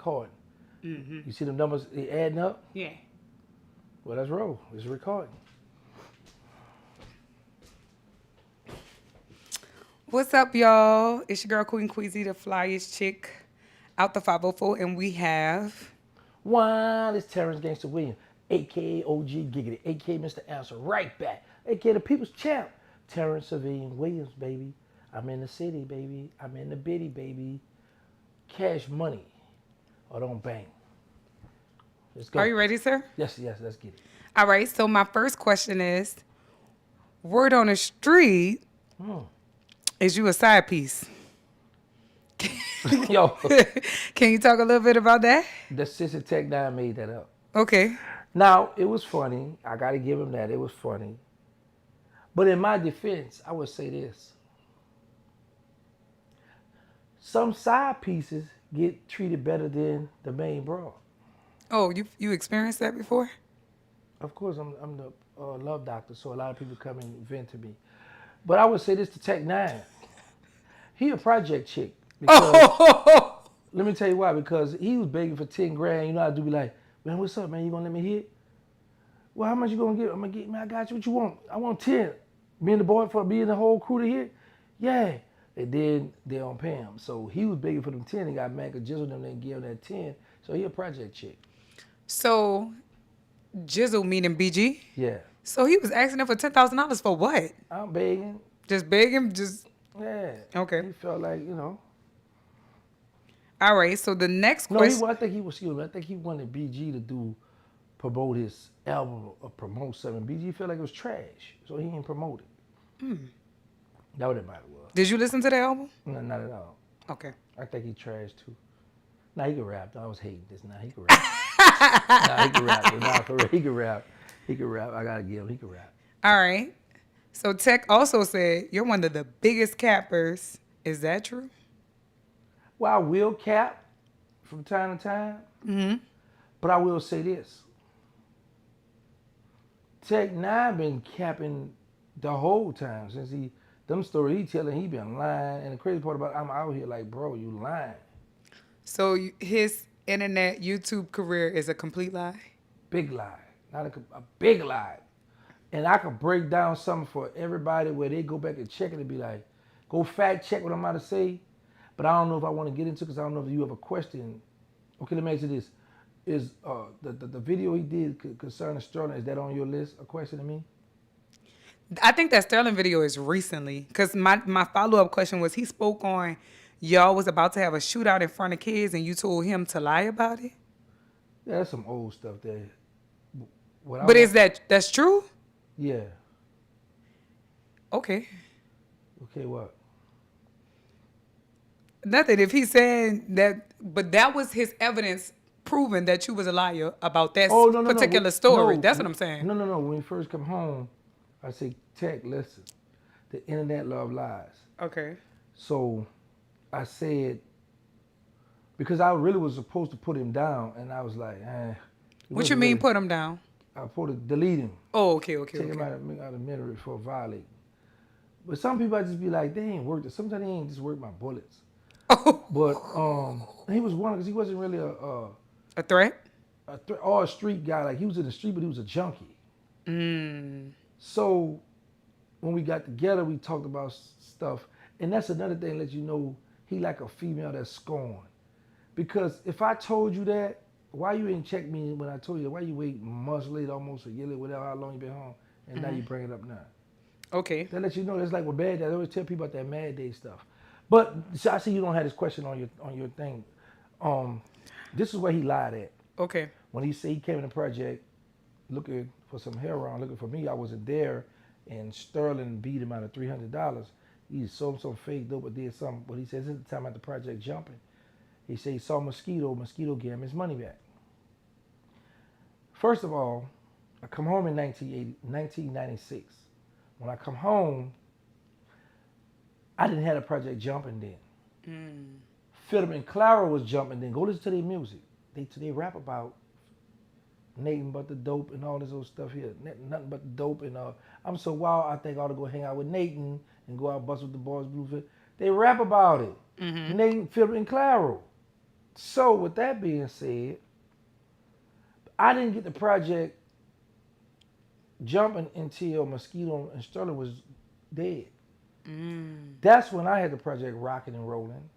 recording. You see them numbers they adding up? Yeah. Well, let's roll. It's recording. What's up, y'all? It's your girl Queen Queasy, the flyest chick out the 504, and we have. One is Terrance Gangsta Williams, a.k.a. OG Giggity, a.k.a. Mr. Answer, right back, a.k.a. the People's Champ, Terrance Williams, baby. I'm in the city, baby. I'm in the bitty, baby. Cash money, or don't bang. Let's go. Are you ready, sir? Yes, let's get it. All right, so my first question is, word on the street, is you a side piece? Yo, Can you talk a little bit about that? the sister Tec9 made that up. Okay. Now, it was funny. I got to give him that. It was funny. But in my defense, I would say this. Some side pieces get treated better than the main broad. Oh, you experienced that before? Of course, I'm the love doctor, so a lot of people come and vent to me. But I would say this to Tec9. He a project chick. Because, let me tell you why. Because he was begging for 10 grand. You know, I do be like, man, what's up, man? You gonna let me hit? Well, how much you gonna get? I'm gonna get, man, I got you. What you want? I want 10. Me and the boy for me and the whole crew to hit? Yeah. And then they don't pay him. So he was begging for them 10 and got mad because Jizzle them didn't give him that 10. So he a project chick. So, Jizzle meaning BG? Yeah. So he was asking him for $10,000 for what? I'm begging. Just begging? Just. Yeah. Okay. He felt like, you know. All right, so the next No, question. I think he wanted BG to promote his album or promote something. BG felt like it was trash, so he didn't promote it. That what it might was. Did you listen to the album? No, not at all. Okay. I think he trash too. Nah, he can rap. I was hating this. Nah, he can rap. Nah, he can rap. Nah, for real, he can rap. He can rap. I gotta give him. He can rap. All right. So Tech also said you're one of the biggest cappers. Is that true? Well, I will cap from time to time. But I will say this. Tec9 been capping the whole time since them stories he telling, he been lying. And the crazy part about it, I'm out here like, bro, you lying. So his internet YouTube career is a complete lie? Big lie. Not a big lie. And I could break down something for everybody where they go back and check it and be like, go fact check what I'm about to say. But I don't know if I want to get into it because I don't know if you have a question. Okay, let me ask you this. Is the video he did concerning Sterling, is that on your list? A question to me? I think that Sterling video is recently. Because my follow-up question was he spoke on y'all was about to have a shootout in front of kids and you told him to lie about it? Yeah, that's some old stuff there. But is that's true? Yeah. Okay. Okay, what? Nothing. If he's saying that, but that was his evidence proving that you was a liar about that particular story. That's what I'm saying. No. When we first come home, I say, Tech, listen, the internet love lies. Okay. So I said, because I really was supposed to put him down, and I was like, What you mean put him down? I put it, delete him. Oh, okay. Take him out of memory for violating. But some people I just be like, they ain't worth it. Sometimes they ain't just worth my bullets. But he was one because he wasn't really a threat? Or a street guy. Like he was in the street, but he was a junkie. So when we got together, we talked about stuff. And that's another thing, let you know he like a female that's scorned. Because if I told you that, why you ain't check me when I told you that? Why you wait months later, almost a year later, whatever, how long you been home, and now you bring it up now? Okay. That lets you know that's like with Bad Day. I always tell people about that Mad Day stuff. But so I see you don't have this question on your thing. This is where he lied at. Okay. When he said he came in the project looking for some heroin, looking for me, I wasn't there, and Sterling beat him out of $300. He sold some fake dope, but did something. But he says this is the time at the project jumping. He said he saw Mosquito gave him his money back. First of all, I come home in 1996. When I come home, I didn't have a project jumping then. Philip and Clara was jumping then. Go listen to their music. They rap about Nathan but the dope and all this old stuff here. Nothing but the dope and I'm so wild I think I ought to go hang out with Nathan and go out bust with the boys Bluefield. They rap about it. Nathan, Philip and Clara. So with that being said, I didn't get the project jumping until Mosquito and Sterling was dead. That's when I had the project rocking and rolling.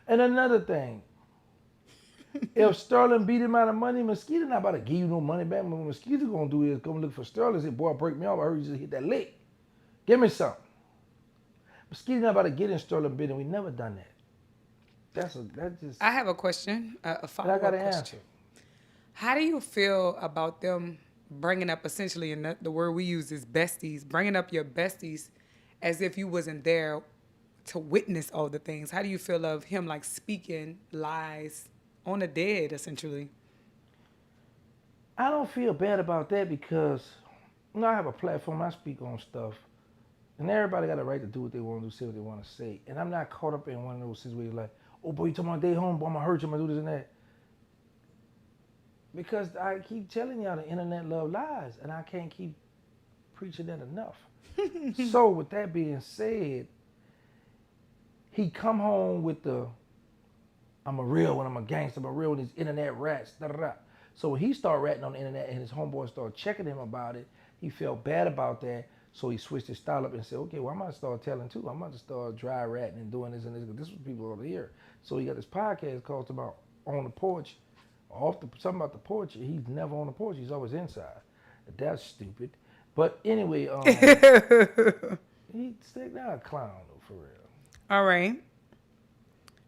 And another thing, if Sterling beat him out of money, Mosquito not about to give you no money back. What Mosquito gonna do is come look for Sterling and say, boy, break me off. I heard you just hit that lick. Give me something. Mosquito not about to get in Sterling bidding. We never done that. That's just. I have a question, a I follow-up got to question. answer. How do you feel about them bringing up essentially, and the word we use is besties, bringing up your besties as if you wasn't there to witness all the things? How do you feel of him like speaking lies on the dead, essentially? I don't feel bad about that because I have a platform. I speak on stuff, and everybody got a right to do what they want to do, say what they want to say. And I'm not caught up in one of those situations like, oh boy, you talking about day home, boy, I'm gonna hurt you, I'm gonna do this and that. Because I keep telling y'all the internet love lies, and I can't keep preaching that enough. So with that being said, he come home with the I'm a real one, I'm a gangster, I'm a real one, these internet rats, da da da. So when he started ratting on the internet and his homeboy started checking him about it, he felt bad about that. So he switched his style up and said, okay, well, I'm going to start telling too. I'm going to start dry ratting and doing this and this. This is what people over here. So he got this podcast called about On the Porch, something about the porch. He's never on the porch. He's always inside. That's stupid. But anyway, he's not a clown though, for real. All right.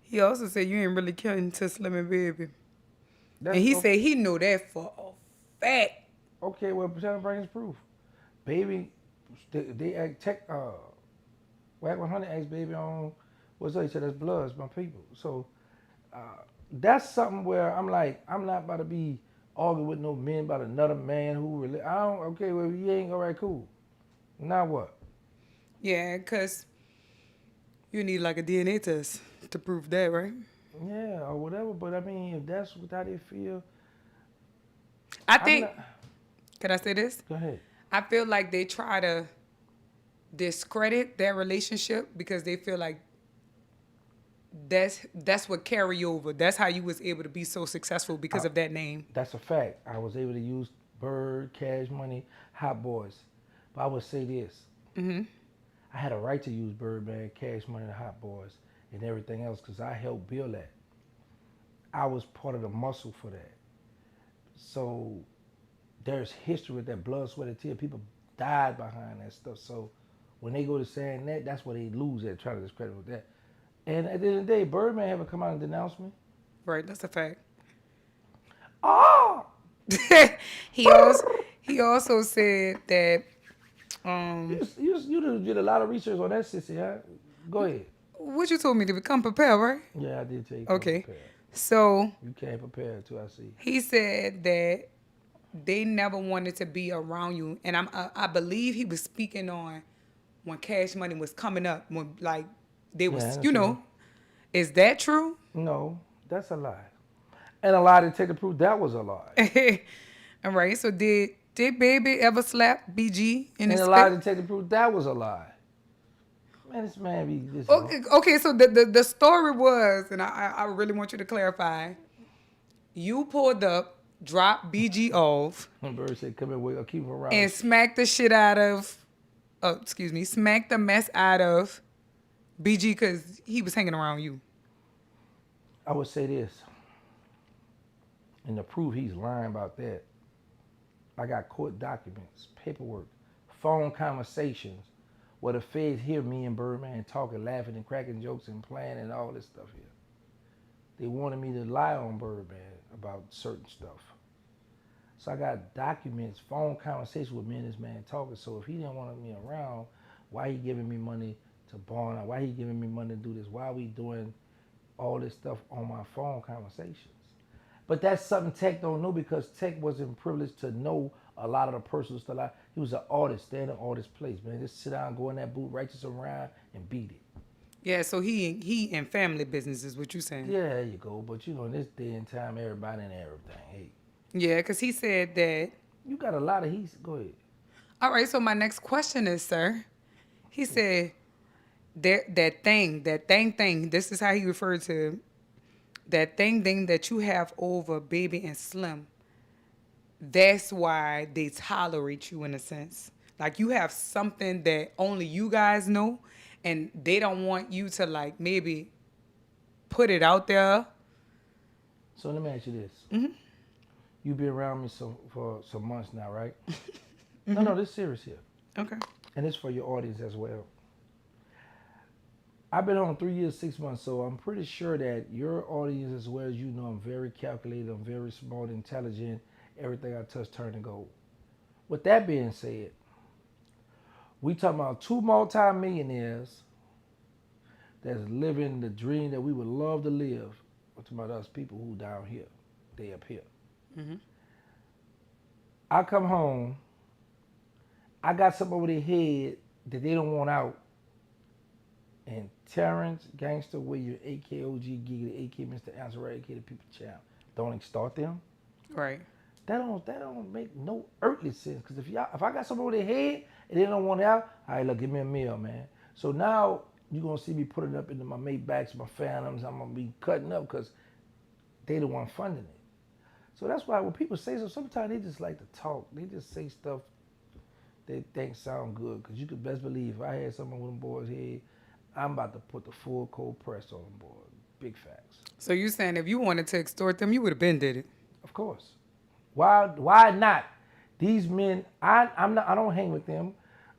He also said you ain't really killing to Slim and Baby. And he said he knew that for a fact. Okay, well, tell him bring his proof. Baby, they act Wack 100 asked Baby on, what's that? He said, that's Bloods, my people. So that's something where I'm like, I'm not about to be arguing with no men about another man who really, okay, well, you ain't, all right, cool. Now what? Yeah, because you need like a DNA test to prove that, right? Yeah, or whatever. But I mean, if that's how they feel. I think, can I say this? Go ahead. I feel like they try to discredit their relationship because they feel like that's what carry over. That's how you was able to be so successful because of that name. That's a fact. I was able to use Bird, Cash Money, Hot Boys. But I would say this. Mm-hmm. I had a right to use Birdman, Cash Money, and Hot Boys and everything else because I helped build that. I was part of the muscle for that. So there's history with that, blood, sweat, and tears. People died behind that stuff. So when they go to saying that, that's where they lose at, trying to discredit with that. And at the end of the day, Birdman haven't come out and denounced me. Right, that's a fact. Oh! He also said that You did a lot of research on that, sissy, huh? Go ahead. what you told me to become prepared, right? Yeah, I did tell you. Okay. Prepare. So You can't prepare until I see. he said that they never wanted to be around you, and I believe he was speaking on when Cash Money was coming up, when like they was, is that true? No, that's a lie. And a lie to take the proof that was a lie. All right. So did Baby ever slap BG in his face? And a lie to take the proof that was a lie. Man, this man be this. Okay, so the story was, and I really want you to clarify. You pulled up, dropped BG off. Bird said, "Come here, keep him around." And smacked the shit out of, smacked the mess out of BG because he was hanging around you. I would say this, and to prove he's lying about that, I got court documents, paperwork, phone conversations, where the feds hear me and Birdman talking, laughing and cracking jokes and playing and all this stuff here. They wanted me to lie on Birdman about certain stuff. So I got documents, phone conversations with me and this man talking. So if he didn't want me around, why he giving me money to bond? Why he giving me money to do this? Why are we doing all this stuff on my phone conversations? But that's something Tec don't know because Tec wasn't privileged to know a lot of the personal stuff. He was an artist, standing artist place, man. Just sit down, go in that booth, write you some rhyme, and beat it. Yeah, so he in family business is what you saying. Yeah, there you go. But in this day and time, everybody and everything. Hey. Yeah, because he said that. You got a lot of go ahead. All right, so my next question is, sir. He said that thing, this is how he referred to that thing that you have over Baby and Slim, that's why they tolerate you in a sense. Like you have something that only you guys know, and they don't want you to like maybe put it out there. So let me ask you this. You've been around me for some months now, right? No, this is serious here. Okay. And it's for your audience as well. I've been on 3 years, 6 months, so I'm pretty sure that your audience, as well as you know, I'm very calculated, I'm very smart, intelligent. Everything I touch turn to gold. With that being said, we talking about two multi-millionaires that's living the dream that we would love to live. We're talking about us people who down here, they up here. I come home, I got something over their head that they don't want out. And Terrance Gangsta Williams, a.k.a. OG Giga, a.k.a. Mr. Answer, a.k.a. the People Champ, don't extort them. Right. That don't make no earthly sense. Because if I got something over their head and they don't want it out, all right, look, give me a meal, man. So now you're gonna see me putting up into my Maybachs, my Phantoms. I'm gonna be cutting up because they the one funding it. So that's why when people say so, sometimes they just like to talk. They just say stuff they think sound good. Because you could best believe if I had something with them boys' head, I'm about to put the full cold press on them boys. Big facts. So you saying if you wanted to extort them, you would have been did it. Of course. Why not? These men, I don't hang with them.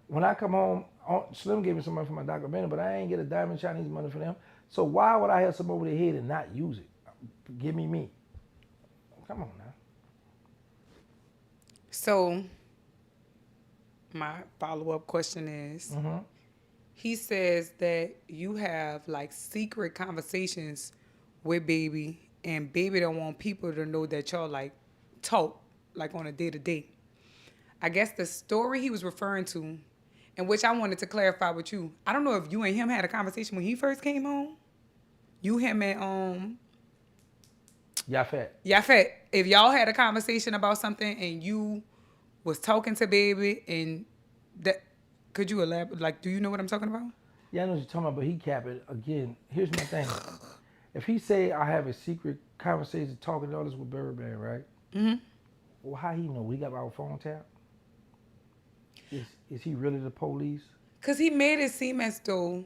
When I come home, Slim gave me some money for my documentary, but I ain't get a dime Chinese money for them. So why would I have some over their head and not use it? Give me. Come on now. So my follow-up question is, he says that you have like secret conversations with Baby, and Baby don't want people to know that y'all like talk like on a day-to-day. I guess the story he was referring to, and which I wanted to clarify with you, I don't know if you and him had a conversation when he first came home. You, him, and Yafet. If y'all had a conversation about something and you was talking to Baby, and that, could you elaborate? Like, do you know what I'm talking about? Yeah, I know what you're talking about, but he cap it. Again, here's my thing. If he say I have a secret conversation talking all this with Birdman, right? Well, how he know? We got our phone tap? Is he really the police? Because he made it seem as though,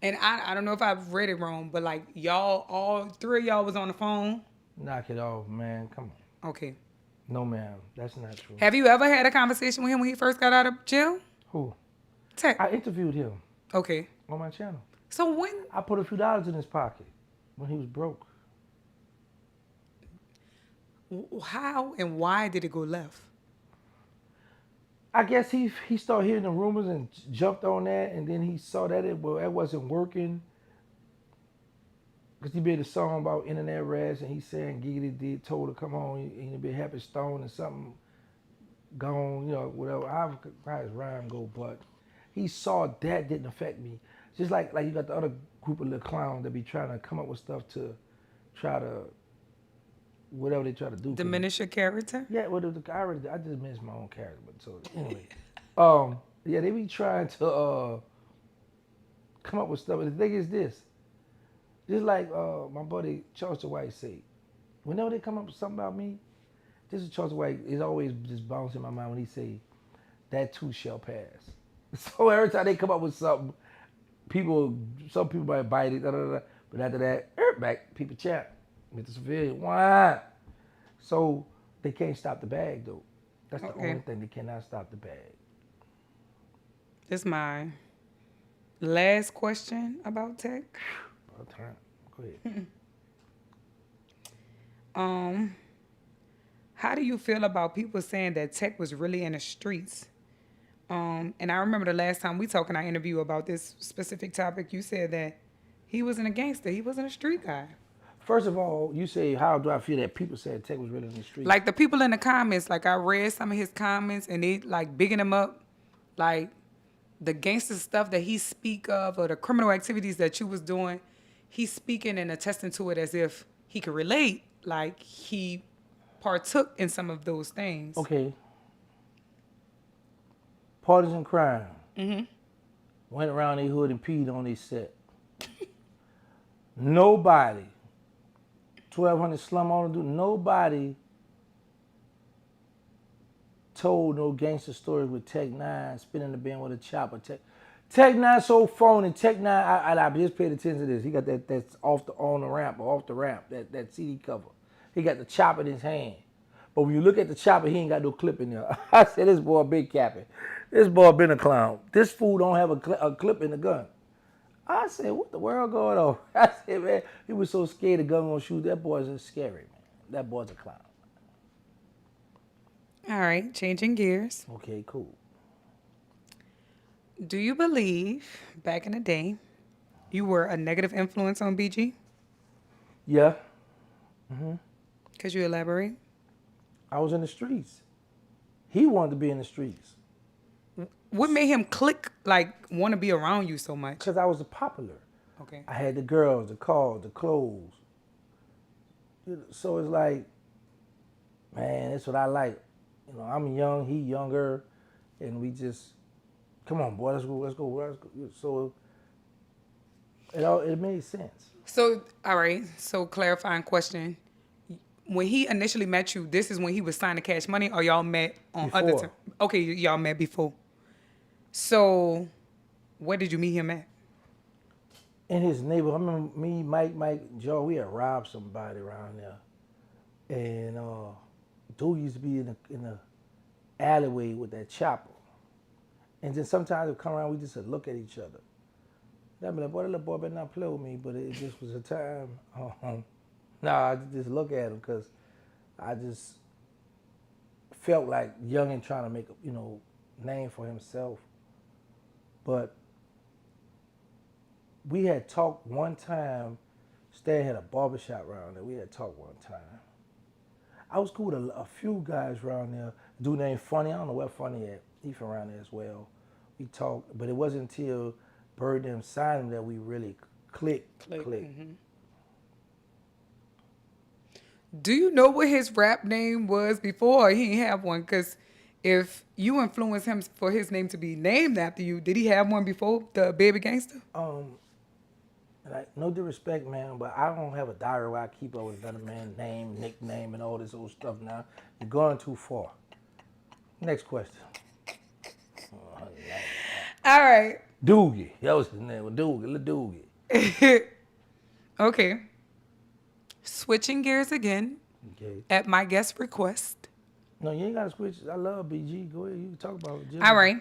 and I don't know if I've read it wrong, but like y'all, all three of y'all was on the phone. Knock it off, man. Come on. Okay. No, ma'am. That's not true. Have you ever had a conversation with him when he first got out of jail? Who? Tech. I interviewed him Okay. on my channel. So when? I put a few dollars in his pocket when he was broke. How and why did it go left? I guess he started hearing the rumors and jumped on that, and then he saw that it wasn't working. Because he made a song about internet rats, and he saying Giggity told her come on, he be happy stone and something gone, whatever. How his rhyme go, but he saw that didn't affect me. Just like you got the other group of little clowns that be trying to come up with stuff to try to whatever they try to do. Diminish your character? Yeah, well, I just missed my own character, but so anyway, yeah, they be trying to come up with stuff. And the thing is this, just like my buddy Charles White say, whenever they come up with something about me, this is Charles White is always just bouncing in my mind when he say, that too shall pass. So every time they come up with something, some people might bite it, but after that, back, people chat. Mr. Civilian, why? So they can't stop the bag though. That's the only thing, they cannot stop the bag. This is my last question about Tech. About time. Go ahead. How do you feel about people saying that Tech was really in the streets? And I remember the last time we talked in our interview about this specific topic, you said that he wasn't a gangster. He wasn't a street guy. First of all, you say, how do I feel that people said Tech was really in the street? Like the people in the comments, like I read some of his comments and they like bigging him up. Like the gangster stuff that he speak of or the criminal activities that you was doing, he's speaking and attesting to it as if he could relate. Like he partook in some of those things. Okay. Partisan crime. Went around their hood and peed on their set. Nobody 1,200 slum owner dude. Nobody told no gangster stories with Tec9 spinning the band with a chopper. Tec9 so phony. Tec9, I just paid attention to this. He got that's on the ramp or off the ramp, that CD cover. He got the chopper in his hand. But when you look at the chopper, he ain't got no clip in there. I said, this boy big capping. This boy been a clown. This fool don't have a clip in the gun. I said, what the world going on? I said, man, he was so scared the gun gonna shoot. That boy's just scary, man. That boy's a clown. All right, changing gears. Okay, cool. Do you believe back in the day you were a negative influence on BG? Yeah. Could you elaborate? I was in the streets. He wanted to be in the streets. What made him click, like, want to be around you so much? Because I was popular. Okay. I had the girls, the cars, the clothes. So it's like, man, that's what I like. You know, I'm young, he younger, and we just, come on, boy, let's go. So it made sense. So, all right. So, clarifying question. When he initially met you, this is when he was signing Cash Money, or y'all met on other Before. terms? Okay, y'all met before. So, where did you meet him at? In his neighborhood, I remember me, Mike, Joe, we had robbed somebody around there. And dude used to be in the alleyway with that chopper. And then sometimes he'd come around, we just would look at each other. And I'd be like, boy, that little boy better not play with me, but it just was a time. I just look at him because I just felt like Youngin trying to make a name for himself. But we had talked one time. Stan had a barbershop around there. We had talked one time. I was cool with a few guys around there. A dude named Funny, I don't know where Funny at. He from around there as well. We talked, but it wasn't until Birdman signed him that we really clicked. Mm-hmm. Do you know what his rap name was before? He didn't have one, because if you influenced him for his name to be named after you, did he have one before the Baby Gangsta? Like, no disrespect, man, but I don't have a diary where I keep up with another man's name, nickname, and all this old stuff now. You're going too far. Next question. All right. Doogie. That was his name. Doogie. Lil Doogie. Okay. Switching gears again. Okay. At my guest request. No, you ain't got to switch. I love BG. Go ahead. You can talk about it. All right.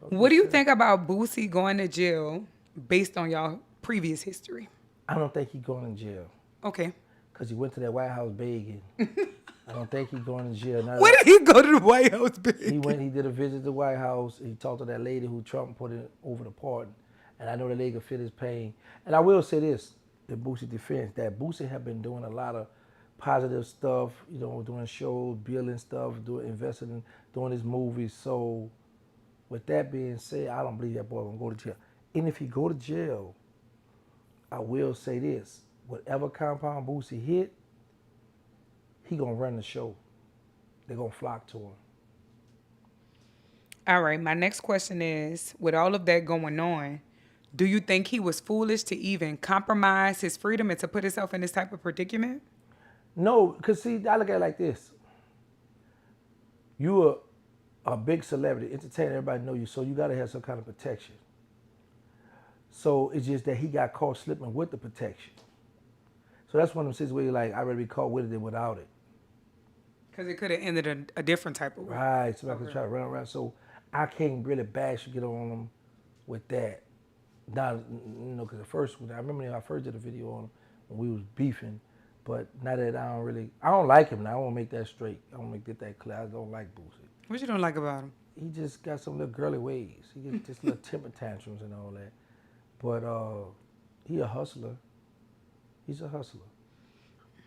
What do you think about Boosie going to jail based on y'all previous history? I don't think he's going to jail. Okay. Because he went to that White House begging. I don't think he's going to jail. Now, Where did he go to the White House begging? he did a visit to the White House. He talked to that lady who Trump put in over the pardon. And I know the lady could feel his pain. And I will say this, in Boosie's defense, that Boosie have been doing a lot of positive stuff, doing shows, building stuff, investing in doing his movies. So with that being said, I don't believe that boy gonna go to jail. And if he go to jail, I will say this, whatever compound Boosie hit, he gonna run the show. They're gonna flock to him. All right, my next question is, with all of that going on, do you think he was foolish to even compromise his freedom and to put himself in this type of predicament? No, because see, I look at it like this. You are a big celebrity, entertainer, everybody know you, so you gotta have some kind of protection. So it's just that he got caught slipping with the protection. So that's one of them situations where you're like, I'd rather be caught with it than without it. Because it could have ended a different type of way. Right, somebody could try to run around. So I can't really bash or get on him with that. Now, because at first, I remember when I first did a video on him when we was beefing, but now that I don't like him now. I want to make that straight. I want to get that clear. I don't like Boosie. What you don't like about him? He just got some little girly ways. He gets just little temper tantrums and all that. But he a hustler. He's a hustler.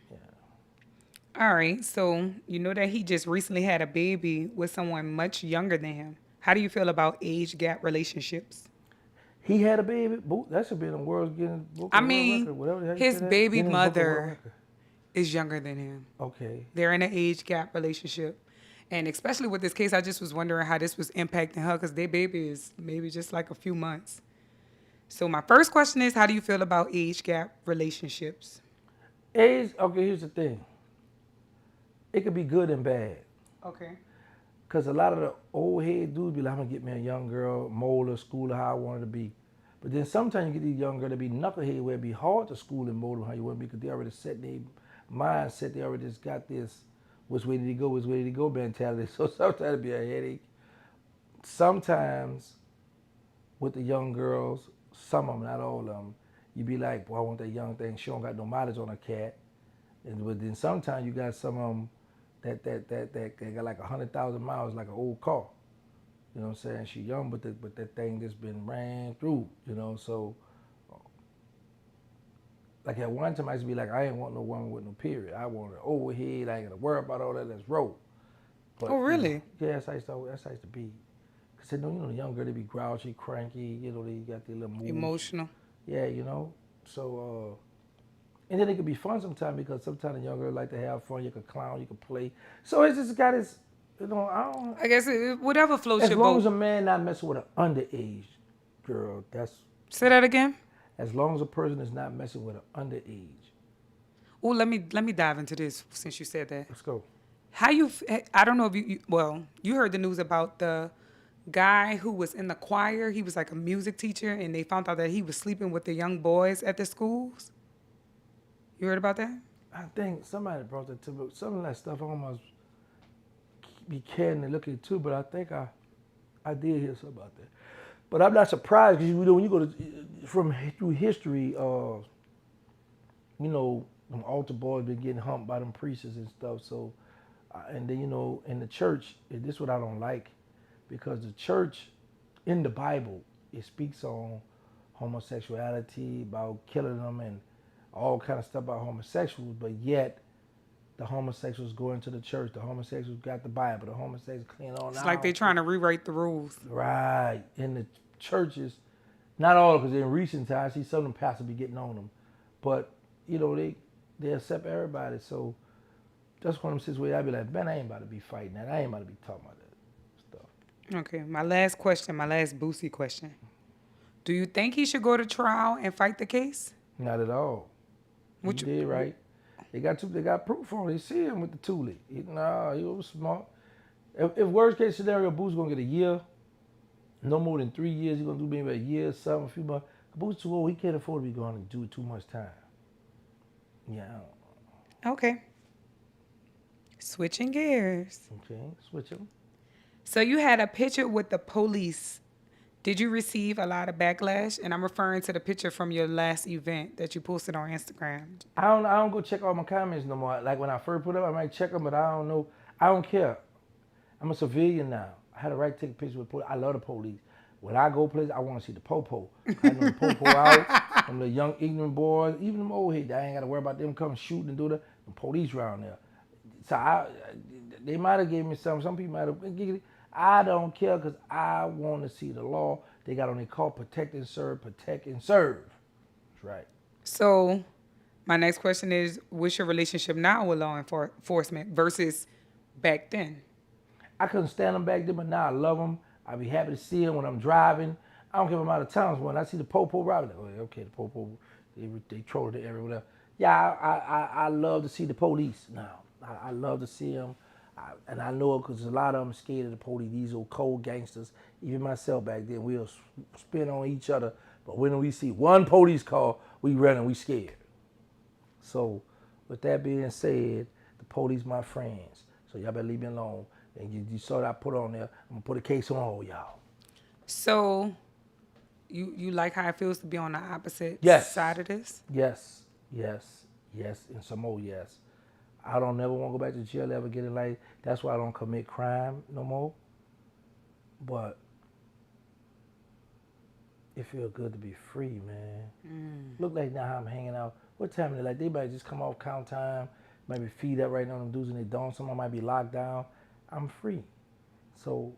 Yeah. All right, so you know that he just recently had a baby with someone much younger than him. How do you feel about age gap relationships? He had a baby. That should be in the world's getting book. I mean, his baby mother is younger than him. Okay. They're in an age gap relationship. And especially with this case, I just was wondering how this was impacting her because their baby is maybe just like a few months. So my first question is, how do you feel about age gap relationships? Age, okay, here's the thing. It could be good and bad. Okay. Because a lot of the old head dudes be like, I'm going to get me a young girl, mold her, school her how I want her to be. But then sometimes you get these young girls that be knucklehead where it be hard to school and mold them how you want to be because they already set their mindset. They already just got this, which way did he go, which way did he go mentality. So sometimes it be a headache. Sometimes with the young girls, some of them, not all of them, you be like, boy, I want that young thing. She don't got no mileage on her cat. But then sometimes you got some of them that got like 100,000 miles like an old car. You know what I'm saying? She young, but that thing just been ran through. You know, so like at one time I used to be like, I ain't want no woman with no period. I want an overhead. I ain't gotta worry about all that. Let's roll. But Oh, really? yeah, that's how I used to be. Cause the young girl they be grouchy, cranky. You know, they got their little moves. Emotional. Yeah, you know. So and then it could be fun sometimes because sometimes the young girl like to have fun. You could clown, you could play. So it's just got its, I don't. I guess whatever floats As your long boat. as a man not messing with an underage girl, that's Say that again. as long as a person is not messing with an underage. Oh, let me dive into this since you said that. Let's go. How you? I don't know if well, you heard the news about the guy who was in the choir. He was like a music teacher, and they found out that he was sleeping with the young boys at the schools. You heard about that? I think somebody brought that to me. Some of that stuff I almost be caring to look at too, but I think I did hear something about that. But I'm not surprised because when you go through history, them altar boys been getting humped by them priests and stuff. So, and then in the church, and this is what I don't like, because the church, in the Bible, it speaks on homosexuality, about killing them, and all kind of stuff about homosexuals. But yet, the homosexuals go into the church. The homosexuals got the Bible. The homosexuals clean on It's out. like they trying to rewrite the rules. Right. In the churches, not all, because in recent times, I see some of them pastors be getting on them. But, they accept everybody. So that's one of them situations where I be like, man, I ain't about to be fighting that. I ain't about to be talking about that stuff. Okay, my last Boosie question. Do you think he should go to trial and fight the case? Not at all. He Which, did right. They got proof for him. They see him with the Thule. He was smart. If worst case scenario, Boo's gonna get a year, no more than 3 years. He's gonna do maybe a year, a few months. Boo's too old. He can't afford to be going to do too much time. Yeah. Okay. Switching gears. Okay. Switch him. So you had a picture with the police. Did you receive a lot of backlash? And I'm referring to the picture from your last event that you posted on Instagram. I don't go check all my comments no more. Like when I first put up, I might check them, but I don't know. I don't care. I'm a civilian now. I had a right to take a picture with police. I love the police. When I go places, I want to see the po-po. I know the po-po out. Them the young ignorant boys, even them old heads. I ain't got to worry about them coming shooting and do that. The police around there. So they might have gave me some. Some people might have. I don't care because I want to see the law. They got on their call, protect and serve, protect and serve. That's right. So my next question is, what's your relationship now with law enforcement versus back then? I couldn't stand them back then, but now I love them. I be happy to see them when I'm driving. I don't care if I'm out of town. When I see the po-po driving, like, okay, the po-po, they troll it everywhere. Yeah, I love to see the police now. I love to see them. And I know it because a lot of them scared of the police. These old cold gangsters. Even myself back then, we'll spin on each other. But when we see one police car, we run and we scared. So with that being said, the police my friends. So y'all better leave me alone. And you saw that I put on there. I'm going to put a case on all y'all. So you like how it feels to be on the opposite side of this? Yes. And some more yes. I don't never want to go back to jail, ever get it like. That's why I don't commit crime no more. But it feels good to be free, man. Look like now how I'm hanging out. What time is it? Like they might just come off count time, maybe feed up right now them dudes and they don't. Someone might be locked down. I'm free. So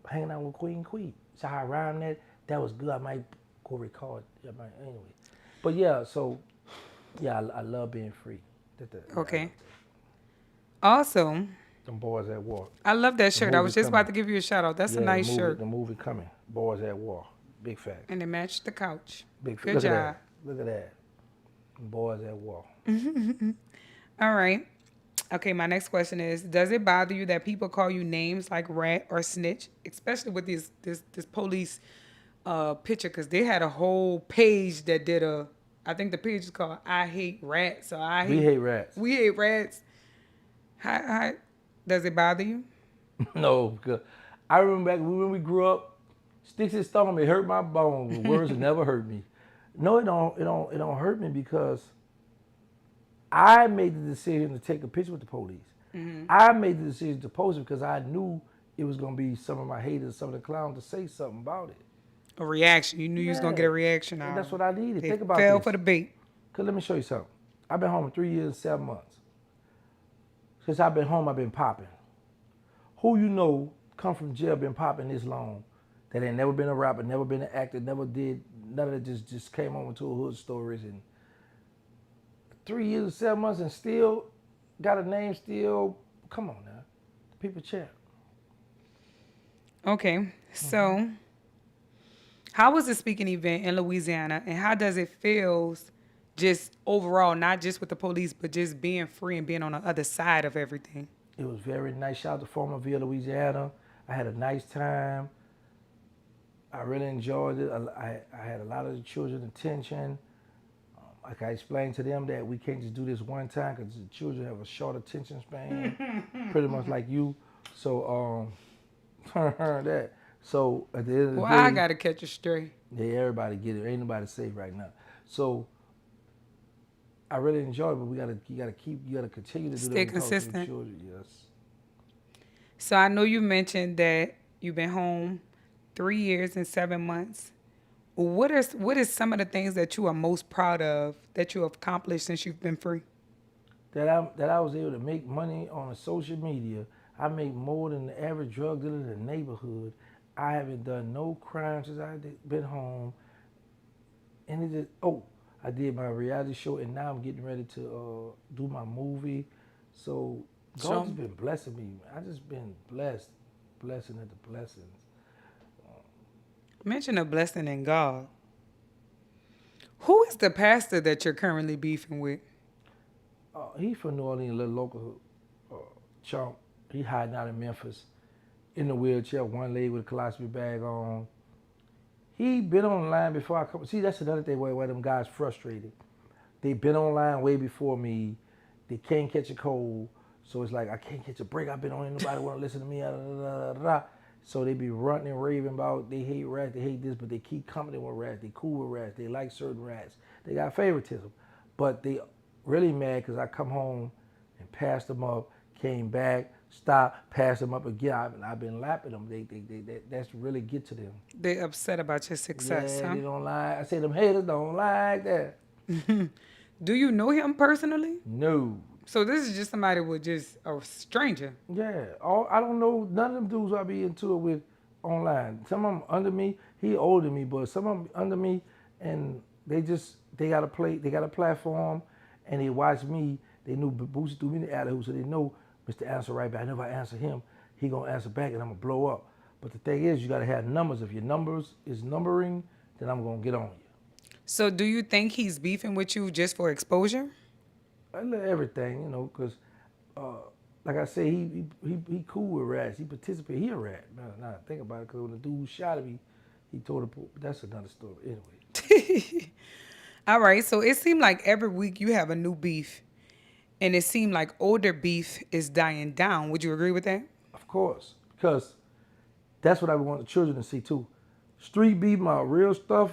hanging out with Queen. So how I rhymed that was good. I might go record. Anyway. But yeah, so yeah, I love being free. Okay. Also, them boys at war. I love that shirt. I was just about to give you a shout out. That's a nice shirt. The movie coming. Boys at war. Big fact. And it matched the couch. Big fact. Good job. Look at that. Boys at war. All right. Okay, my next question is: does it bother you that people call you names like rat or snitch, especially with this police picture? Because they had a whole page that did a. I think the page is called "I Hate Rats." So We hate rats. we hate rats. How does it bother you? No, because I remember back when we grew up, sticks and stones may hurt my bones, but words will never hurt me. No, it don't. It don't hurt me because I made the decision to take a picture with the police. I made the decision to post it because I knew it was gonna be some of my haters, some of the clowns to say something about it. A reaction. You knew you was gonna get Yeah, a reaction and out that's of what it. I needed. They Think about fell this. for the bait. Cause let me show you something. I've been home 3 years and 7 months. Since I've been home, I've been popping. Who you know come from jail been popping this long that ain't never been a rapper, never been an actor, never did none of it. Just came on to hood stories and 3 years and 7 months and still got a name. Still, come on now, people champ. Okay, so how was the speaking event in Louisiana, and how does it feel, just overall, not just with the police, but just being free and being on the other side of everything? It was very nice. Shout out to Formerville, Louisiana. I had a nice time. I really enjoyed it. I had a lot of the children attention. Like I explained to them that we can't just do this one time because the children have a short attention span, pretty much like you. So that. So at the end of the Well, day, I gotta catch a stray. yeah, everybody get it. Ain't nobody safe right now. So I really enjoy it, but you gotta continue to do Stay that when you talk to the consistent. children. Yes. So I know you mentioned that you've been home 3 years and 7 months. What is some of the things that you are most proud of that you have accomplished since you've been free? That I was able to make money on social media. I make more than the average drug dealer in the neighborhood. I haven't done no crime since I've been home. And it just, I did my reality show, and now I'm getting ready to do my movie. So God So just been blessing me. I just been blessed, blessing at the blessings. mention a blessing in God. Who is the pastor that you're currently beefing with? He from New Orleans, a little local uh, chump. He hiding out in Memphis in the wheelchair, one leg with a colostomy bag on. He been online before I come. See, that's another thing where them guys frustrated. They been online way before me. They can't catch a cold. So it's like, I can't catch a break. I've been on, ain't nobody want to listen to me. So they be running and raving about they hate rats, they hate this, but they keep commenting with rats. They cool with rats. They like certain rats. They got favoritism. But they really mad because I come home and passed them up, came back, stopped, passed them up again. I've been lapping them. That's really get to them. They upset about your success, Yeah, huh? they don't like. I say them haters don't like that. Do you know him personally? No. So this is just somebody with just a stranger. Yeah. I don't know none of them dudes I be into it with online. Some of them under me. He older than me, but some of them under me, and they got a platform, and they watch me. They knew Boosie threw me in the alley, so they know Mr. Answer right back. I know if I answer him, he gonna answer back, and I'm gonna blow up. But the thing is, you gotta have numbers. If your numbers is numbering, then I'm gonna get on you. So do you think he's beefing with you just for exposure? I love everything, because like I say, he cool with rats. He participate. He a rat. Now I think about it, because when the dude shot at me, he told the that's another story. Anyway, All right. So it seemed like every week you have a new beef, and it seemed like older beef is dying down. Would you agree with that? of course, because that's what I want the children to see too. Street beef, my real stuff,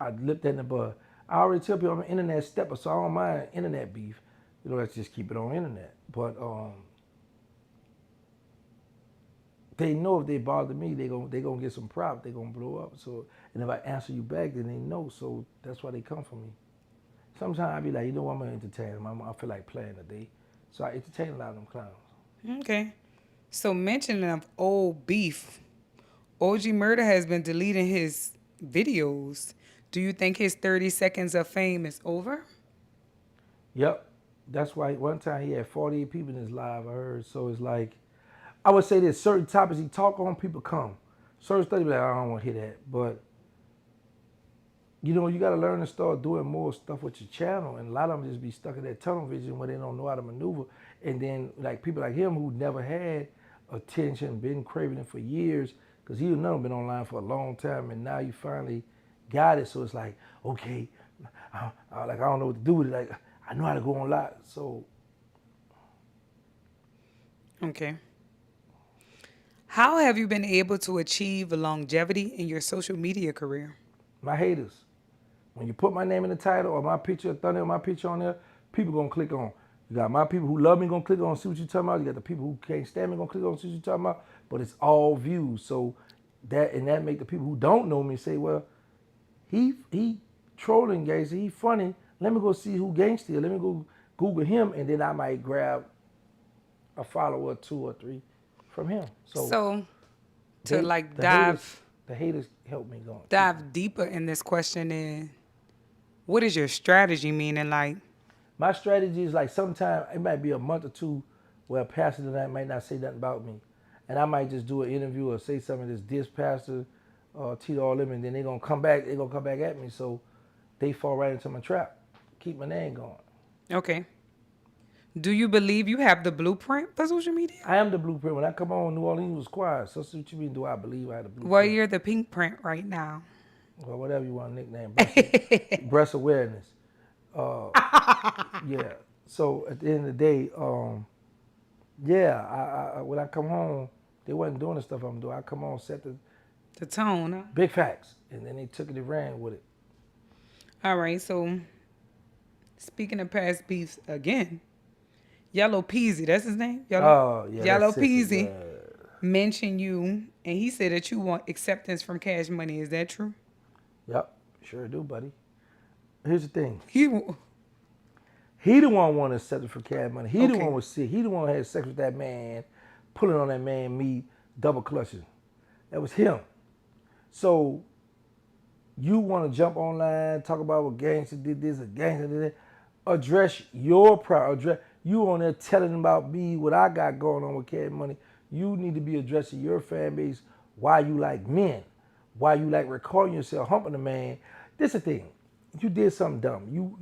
I lipped that in the bud. I already tell people I'm an internet stepper, so I don't mind internet beef. Let's just keep it on internet. But they know if they bother me, they gonna get some prop. They gonna blow up. So, and if I answer you back, then they know. So that's why they come for me. Sometimes I be like, I'm gonna entertain them. I feel like playing today, so I entertain a lot of them clowns. Okay. So mentioning of old beef, OG Murder has been deleting his videos. Do you think his 30 seconds of fame is over? Yep, that's why one time he had 48 people in his live. I heard. So it's like, I would say there's certain topics he talk on, people come. Certain stuff, be like, I don't want to hear that. But you know, you got to learn to start doing more stuff with your channel. And a lot of them just be stuck in that tunnel vision where they don't know how to maneuver. And then, like, people like him who never had attention, been craving it for years, because he never been online for a long time, and now you finally got it. So it's like, okay, I don't know what to do with it. Like, I know how to go on live. So. Okay. How have you been able to achieve longevity in your social media career? My haters. When you put my name in the title or my picture, thumbnail, my picture on there, people gonna click on. You got my people who love me gonna click on, see what you talking about. You got the people who can't stand me gonna click on, see what you talking about. But it's all views. So that make the people who don't know me say, well, he trolling gangster, he funny. Let me go see who gangster. Let me go Google him, and then I might grab a follower, 2 or 3 from him. So to like the haters help me going. Dive deeper in this question is, what is your strategy meaning? Like, my strategy is like sometimes it might be a month or 2 where Pastor tonight might not say nothing about me. And I might just do an interview or say something that's diss Pastor Tito all them, and then they're gonna come back at me. So they fall right into my trap. Keep my name going. Okay. Do you believe you have the blueprint for social media? I am the blueprint. When I come on, New Orleans was quiet. So what you mean, do I believe I have the blueprint? Well, you're the pink print right now. Well, whatever you want to nickname. Breast awareness. Yeah. So at the end of the day, I when I come home, they wasn't doing the stuff I'm doing. I come on, set the tone. Huh? Big facts. And then they took it and ran with it. All right. So speaking of past beefs again, Yellow Peasy, that's his name? Yellow Peasy mentioned you, and he said that you want acceptance from Cash Money. Is that true? Yep, sure do, buddy. Here's the thing. He the one wanted acceptance from Cash Money. He the one was sick. He the one who had sex with that man, pulling on that man, me, double clutching. That was him. So you want to jump online, talk about what gangster did this, a gangster did that. Address your problem. You on there telling about me, what I got going on with Cash Money. You need to be addressing your fan base, why you like men, why you like recording yourself humping a man. This is the thing. You did something dumb. You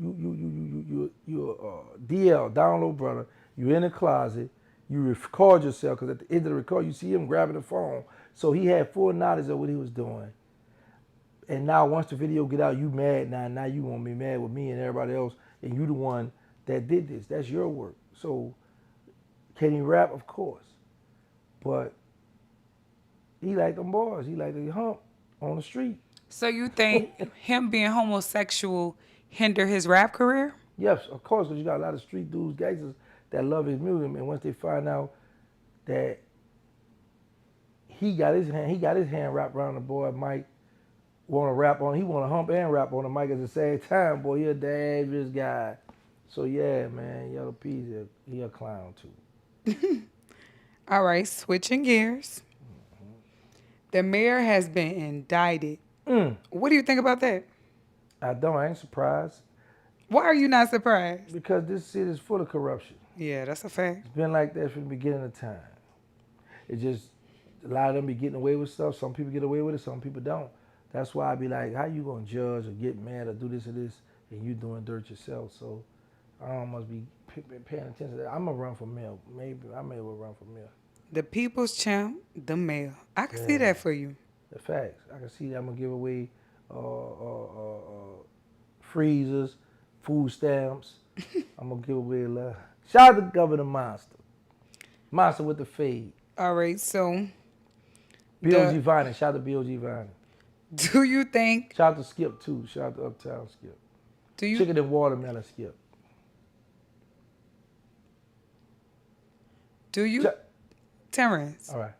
DL, download brother. You in the closet. You record yourself, because at the end of the record, you see him grabbing the phone. So he had full knowledge of what he was doing. And now once the video get out, you mad now. Now you want to be mad with me and everybody else, and you the one that did this. That's your work. So can he rap? Of course. But he like them boys. He like to hump on the street. So you think him being homosexual hinder his rap career? Yes, of course, because you got a lot of street dudes, gangsters that love his music, and once they find out that he got his hand wrapped around the boy Mike, he want to hump and rap on the mic at the same time, boy, he a dangerous guy. So yeah, man, Yellow Peas, he a clown too. All right, switching gears. Mm-hmm. The mayor has been indicted. What do you think about that? I ain't surprised. Why are you not surprised? Because this city is full of corruption. Yeah, that's a fact. It's been like that from the beginning of time. It just, a lot of them be getting away with stuff. Some people get away with it, some people don't. That's why I be like, how you gonna judge or get mad or do this or this, and you doing dirt yourself? So I must be paying attention to that. I'm gonna run for mayor. Maybe I may well run for mayor. The people's champ, the mayor. I can see that for you. The facts. I can see that I'm gonna give away freezers, food stamps. I'm gonna give away a lot. Shout out to Governor Monster with the fade. All right, so B.O.G. Vining. Shout out to B.O.G. Vining. Do you think? Shout out to Skip too. Shout out to Uptown Skip. Chicken and watermelon Skip. Do you, Terrance? All right.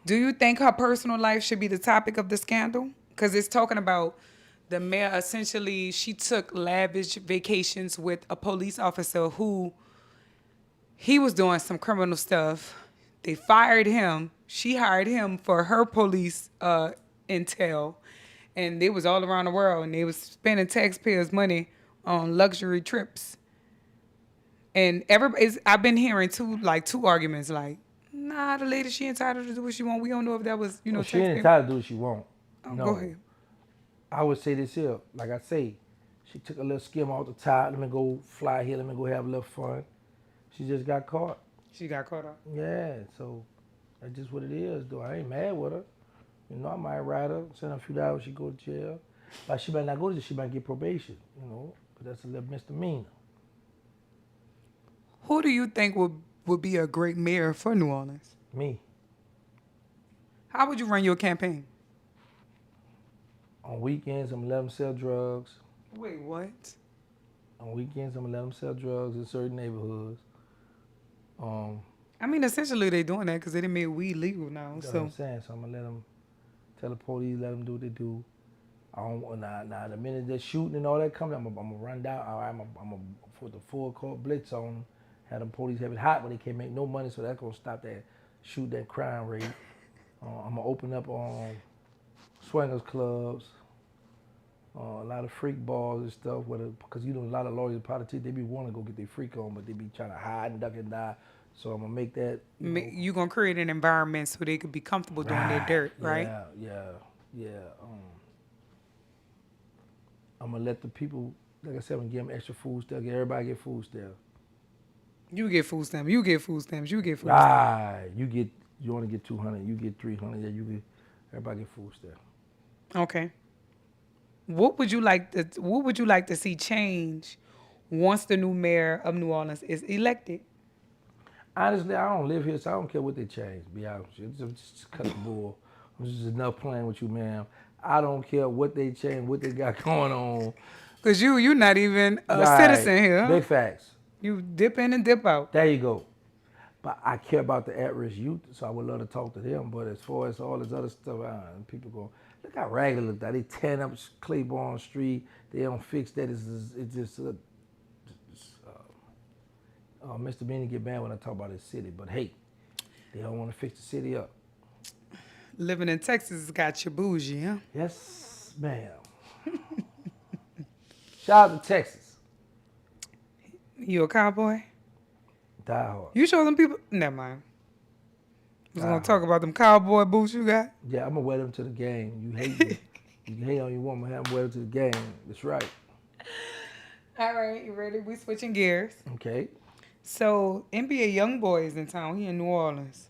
Do you think her personal life should be the topic of the scandal? Because it's talking about the mayor. Essentially, she took lavish vacations with a police officer who he was doing some criminal stuff. They fired him. She hired him for her police intel, and they was all around the world, and they was spending taxpayers' money on luxury trips. And I've been hearing two arguments, like, nah, the lady, she entitled to do what she want. We don't know if that was, She ain't entitled to do what she want. Oh, no. Go ahead. I would say this here, like I say, she took a little skim off the top. Let me go fly here. Let me go have a little fun. She just got caught. She got caught up. Yeah, so that's just what it is, though. I ain't mad with her. You know, I might ride her, send her a few dollars, she go to jail. But she might not go to jail, she might get probation, you know, but that's a little misdemeanor. Who do you think would be a great mayor for New Orleans? Me. How would you run your campaign? On weekends, I'm gonna let them sell drugs. Wait, what? On weekends, I'm gonna let them sell drugs in certain neighborhoods. I mean, essentially they doing that because they done made weed legal now. That's what So I'm saying. So I'm gonna let them tell the police, let them do what they do. I don't want now. The minute they're shooting and all that coming, I'm gonna run down. I'm gonna put the full court blitz on them. Have them police have it hot, but they can't make no money, so that's gonna stop that shoot that crime rate. I'm gonna open up swingers clubs, a lot of freak bars and stuff. Because you know a lot of lawyers, politicians, they be wanting to go get their freak on, but they be trying to hide and duck and die. So I'm gonna make that. you gonna create an environment so they could be comfortable doing their dirt, right? Yeah. I'm gonna let the people, like I said, I'm gonna give them extra food stamps. Everybody get food stamps. You get food stamps. You get food stamps. You get food stamps. Right. You only get 200. You get 300. Yeah, everybody get food stamps. Okay. What would you like to see change once the new mayor of New Orleans is elected? Honestly, I don't live here, so I don't care what they change. To be honest with you, just cut the bull. I'm just enough playing with you, ma'am. I don't care what they change, what they got going on. Cause you're not even a Right. citizen here. Big facts. You dip in and dip out. There you go. But I care about the at-risk youth, so I would love to talk to them. But as far as all this other stuff, people go, look how ragged it look. They tearing up Claiborne Street. They don't fix that. It's just Mr. Beanie get mad when I talk about his city. But hey, they don't want to fix the city up. Living in Texas has got you bougie, huh? Yes, ma'am. Shout out to Texas. You a cowboy? Die hard. You show them people. Never mind. I was gonna Nah. talk about them cowboy boots you got. Yeah, I'm gonna wear them to the game. You hate me. You can hate on your woman, have them wear them to the game. That's right. All right, you ready? We switching gears. Okay. So NBA Youngboy is in town. He in New Orleans.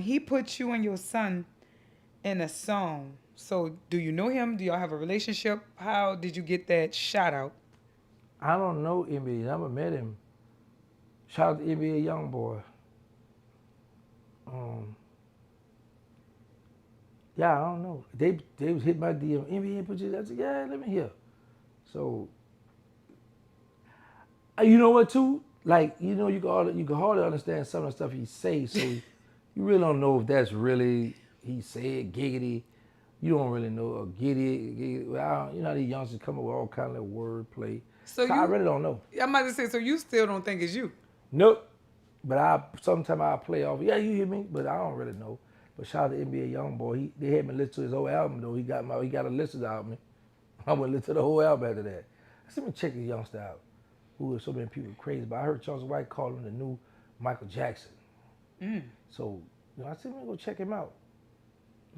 He put you and your son in a song. So do you know him? Do y'all have a relationship? How did you get that shout out? I don't know NBA. I never met him. Shout out to NBA Youngboy. Yeah, I don't know. They was hit my DM. NBA put you. I said, yeah, let me hear. So, you know what too? Like, you know, you can hardly understand some of the stuff he say. So you really don't know if that's really he said giggity. You don't really know or giddy. Well, you know these youngsters come up with all kind of word play. So I really don't know. I'm about to say, so you still don't think it's you? Nope. But sometimes I play off. Yeah, you hear me, but I don't really know. But shout out to NBA Youngboy. They had me listen to his whole album though. He got a list out me. I went listen to the whole album after that. I said, let me check this youngster out. Who so many people crazy, but I heard Charles White call him the new Michael Jackson. So I said, let me go check him out.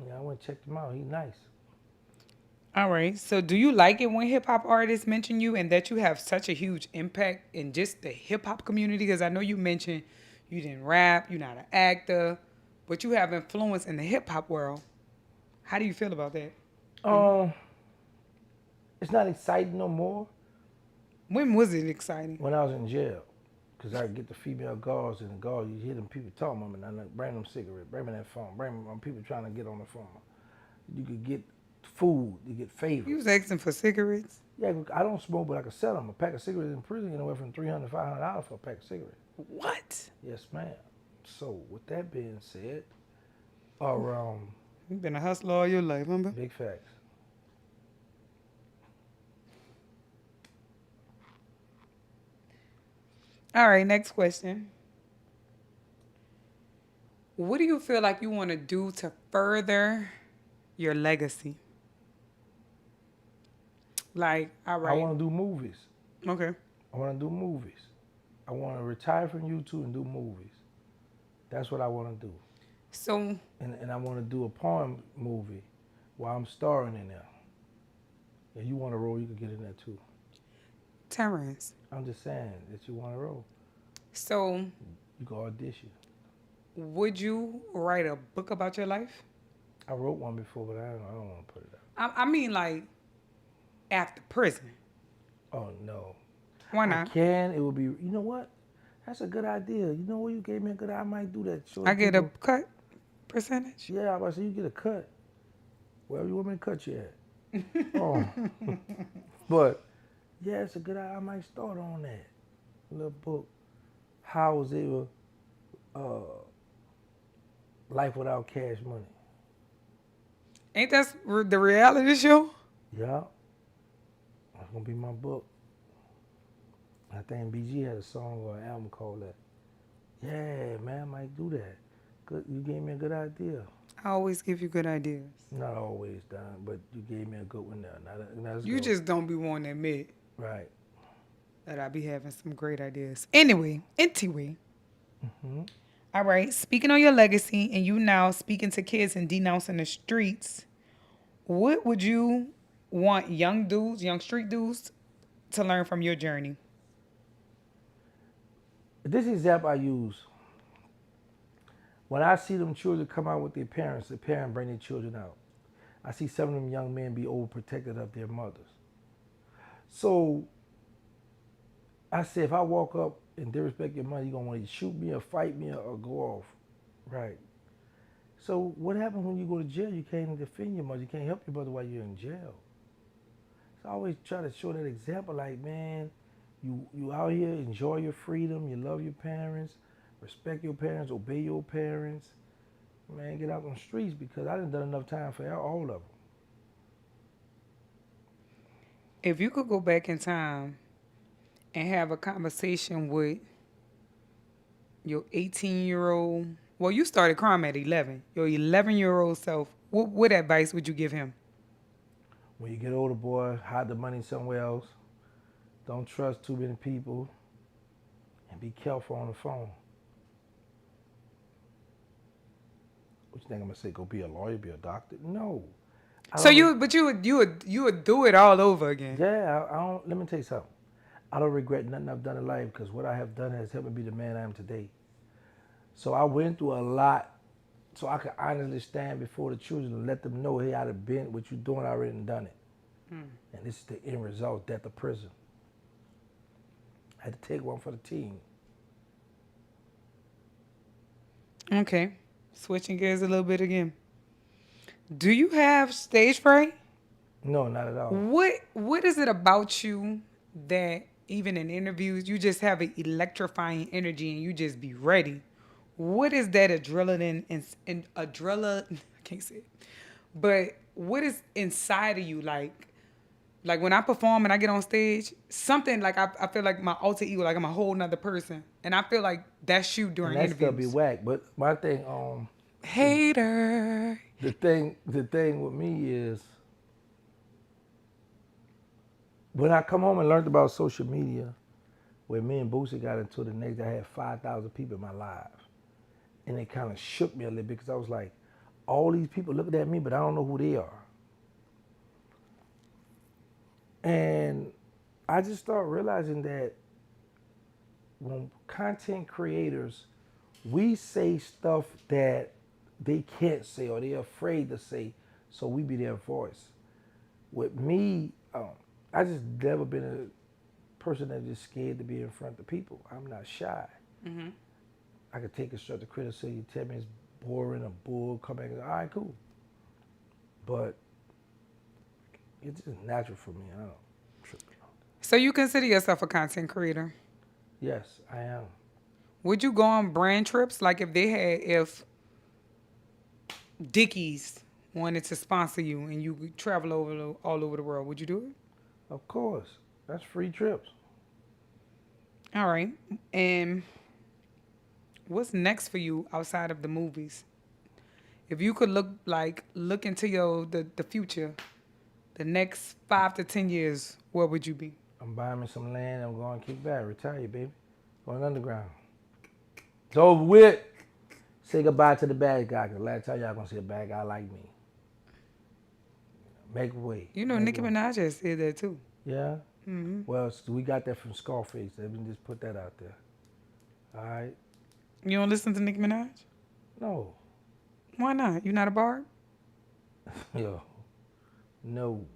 Yeah, I went and checked him out. He's nice. All right. So do you like it when hip hop artists mention you and that you have such a huge impact in just the hip hop community? Because I know you mentioned you didn't rap, you're not an actor, but you have influence in the hip hop world. How do you feel about that? It's not exciting no more. When was it exciting? When I was in jail. Because I get the female guards, and the guards, you hear them people talking to them, and I'm like, bring them cigarettes, bring me that phone, bring me people trying to get on the phone. You could get food, you get favors. You was asking for cigarettes? Yeah, I don't smoke, but I can sell them. A pack of cigarettes in prison anywhere from $300 to $500 for a pack of cigarettes. What? Yes, ma'am. So with that being said, You've been a hustler all your life, remember? big facts. All right, next question. What do you feel like you want to do to further your legacy? Like, all right. I want to do movies. Okay. I want to do movies. I want to retire from YouTube and do movies. That's what I want to do. So, And I want to do a porn movie while I'm starring in there. If you want to roll, you can get in there too. Terrance, I'm just saying that you want to roll. so You can audition. would you write a book about your life? I wrote one before, but I don't want to put it out. I mean, like, after prison. Oh no, Why I not? can. It would be. You know what? That's a good idea. You know what? You gave me a good. I might do that. Show the I get a people. cut percentage. Yeah, I was about to say you get a cut. Wherever you want me to cut you at. Oh, but yeah, it's a good idea. I might start on that little book. How was it? Uh, Life without cash money. Ain't that the reality show? Yeah, that's gonna be my book. I think BG had a song or an album called that. Yeah, man, I might do that. Good, you gave me a good idea. I always give you good ideas. Not always, Don, but you gave me a good one there. Now let's You go. just don't be wanting to admit Right. that I be having some great ideas. Anyway. Hmm. All right. Speaking on your legacy and you now speaking to kids and denouncing the streets, what would you want young street dudes to learn from your journey? This example I use when I see them children come out with their parents, the parent bring their children out. I see some of them young men be overprotected of their mothers. So I say, if I walk up and disrespect your mother, you're gonna want to shoot me or fight me or go off. Right. So what happens when you go to jail? You can't defend your mother. You can't help your mother while you're in jail. So I always try to show that example, like, man, you out here, enjoy your freedom, you love your parents, respect your parents, obey your parents. Man, get out on the streets because I done enough time for all of them. If you could go back in time and have a conversation with your 18-year-old, well, you started crime at 11, your 11-year-old self, what advice would you give him? When you get older, boy, hide the money somewhere else. Don't trust too many people, and be careful on the phone. What you think I'm gonna say? Go be a lawyer, be a doctor? No. So you would do it all over again. Yeah, I don't. Let me tell you something. I don't regret nothing I've done in life because what I have done has helped me be the man I am today. So I went through a lot, so I could honestly stand before the children and let them know, hey, I'd have been what you're doing. I already done it, and this is the end result: death of prison. I had to take one for the team. Okay, switching gears a little bit again. Do you have stage fright? No, not at all. What is it about you that even in interviews you just have an electrifying energy and you just be ready? What is that adrenaline and adrenaline? I can't say it, but what is inside of you like when I perform and I get on stage, something like I feel like my alter ego, like I'm a whole nother person, and I feel like that's you And during that stuff be interviews. whack. But my thing, Hater. the thing with me is when I come home and learned about social media, where me and Boosie got into the next day, I had 5,000 people in my live. And it kind of shook me a little bit because I was like, all these people looking at me, but I don't know who they are. And I just started realizing that when content creators, we say stuff that they can't say or they're afraid to say, so we be their voice. With me, I just never been a person that just scared to be in front of people. I'm not shy. I could take constructive criticism. You tell me it's boring or bull, come back and say, all right, cool. But it's just natural for me. I don't trip. So you consider yourself a content creator? Yes, I am. Would you go on brand trips? Like if Dickies wanted to sponsor you and you could travel all over the world, would you do it? Of course. That's free trips. All right. And what's next for you outside of the movies? If you could look into the future, the next 5 to 10 years, where would you be? I'm buying me some land. I'm going to kick back. Retire, baby. Going underground. It's over with. Say goodbye to the bad guy, because last time y'all going to see a bad guy like me. Make way. You know, Make Nicki way. Minaj has said that too. Yeah. Hmm. Well, we got that from Scarface. Let me just put that out there. All right. You don't listen to Nicki Minaj? No. Why not? You not a barb? Yo. No.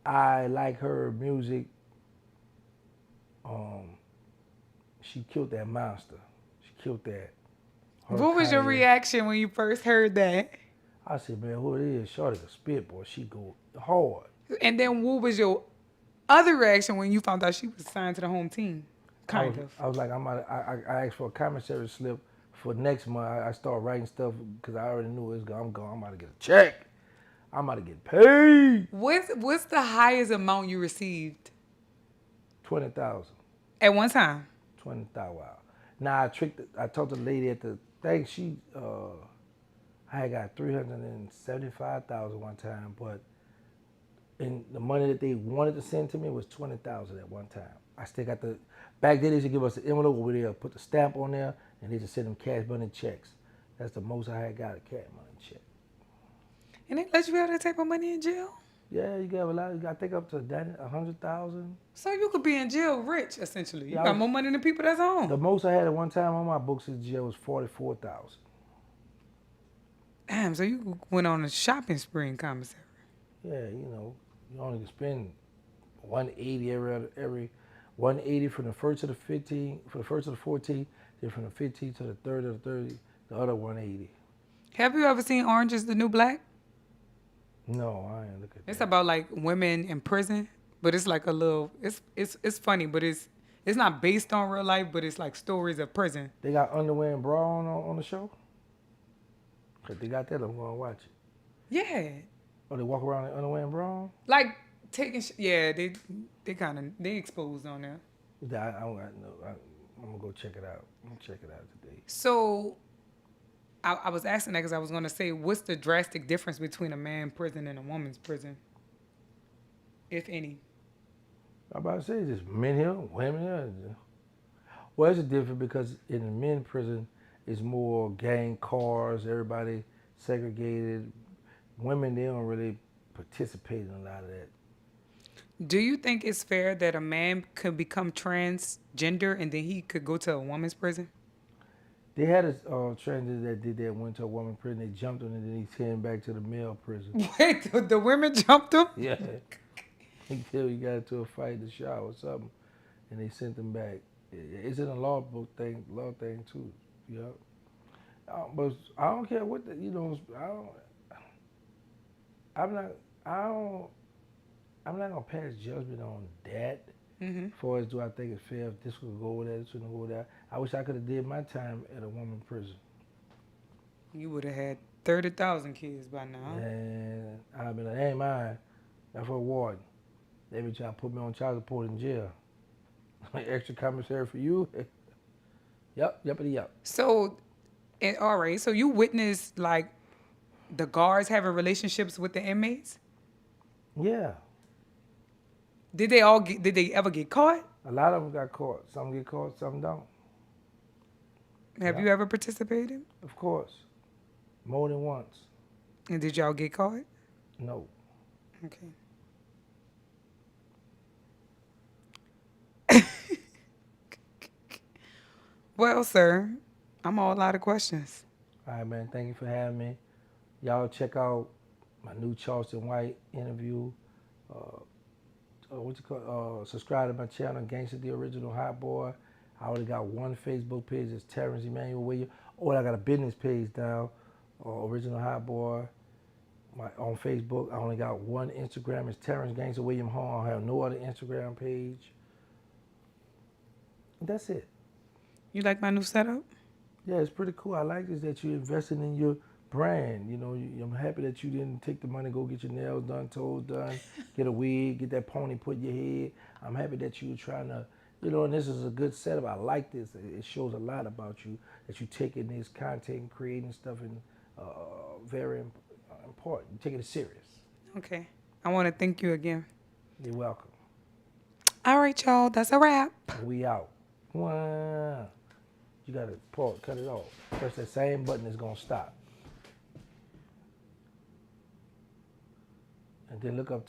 I like her music. Um, she killed that monster. She killed that. Her What was your Kanye. reaction when you first heard that? I said, man, who it is? Shorty the spit, boy. She go hard. And then what was your other reaction when you found out she was signed to the home team? Kind of. I was like, I asked for a commissary slip for next month. I started writing stuff because I already knew it was going. I'm going. I'm about to get a check. I'm about to get paid. What's the highest amount you received 20,000. at one time? 20,000. Wow. Now I told the lady at the thing, I had got 375,000 one time, but and the money that they wanted to send to me was 20,000 at one time. I still got back then they used to give us an envelope where they'll put the stamp on there and they just send them cash money checks. That's the most I had got a cash money check. And they let you have that type of money in jail? Yeah, you got a lot. You got to think up to 100,000. So you could be in jail rich, essentially. You Yeah, got more money than people that's home. The most I had at one time on my books in jail was 44,000. Damn, so you went on a shopping spree in commissary. Yeah, you only can spend 180 every 180 from the first to the 15, from the first to the 14, then from the 15 to the third to the 30, the other 180. Have you ever seen Orange is the New Black? No, I ain't look at that. It's about like women in prison, but it's like a little. It's funny, but it's not based on real life, but it's like stories of prison. They got underwear and bra on the show? If they got that, I'm going to watch it. Yeah, Oh, they walk around in underwear and bra? like taking. Yeah, they kind of they exposed on there. Yeah, I'm going to go check it out. I'm going to check it out today. So I was asking that because I was going to say, what's the drastic difference between a man prison and a woman's prison, if any? I'm about to say, just men here, women here. Well, it's different because in the men prison, it's more gang cars, everybody segregated. Women, they don't really participate in a lot of that. Do you think it's fair that a man could become transgender and then he could go to a woman's prison? They had a transgender that did that, went to a woman prison, they jumped him, and then he came back to the male prison. Wait, the women jumped him? Yeah. Until he got into a fight in the shower or something, and they sent him back. It's in a law thing too. Yeah. But I don't care what I'm not gonna pass judgment on that. Mm-hmm. As far as do I think it's fair if this could go there, this wouldn't go there. I wish I could have did my time at a woman prison. You would have had 30,000 kids by now. And I've been like, ain't mine. That's for a warden. They be trying to put me on child support in jail. Extra commissary for you. Yuppity yup. So, all right. So you witnessed like the guards having relationships with the inmates? Yeah. Did they ever get caught? A lot of them got caught. Some get caught, some don't. Have you ever participated? Of course. More than once. And did y'all get caught? No. Okay. Well, sir, I'm all out of questions. All right, man. Thank you for having me. Y'all check out my new Charleston White interview. Subscribe to my channel, Gangsta the Original Hot Boy. I already got one Facebook page, it's Terrance Emmanuel Williams. Oh, I got a business page now, Original Hot Boy. On Facebook, I only got one Instagram, it's Terrance Gangsta Williams Home. I have no other Instagram page. That's it. You like my new setup? Yeah, it's pretty cool. I like this that you're investing in your brand. I'm happy that you didn't take the money, go get your nails done, toes done, get a wig, get that pony put in your head. I'm happy that you're trying to, and this is a good setup. I like this. It shows a lot about you, that you're taking this content and creating stuff and very important. You're taking it serious. Okay. I want to thank you again. You're welcome. All right, y'all. That's a wrap. We out. Wow. You got to cut it off. Press that same button, it's going to stop. and then look up to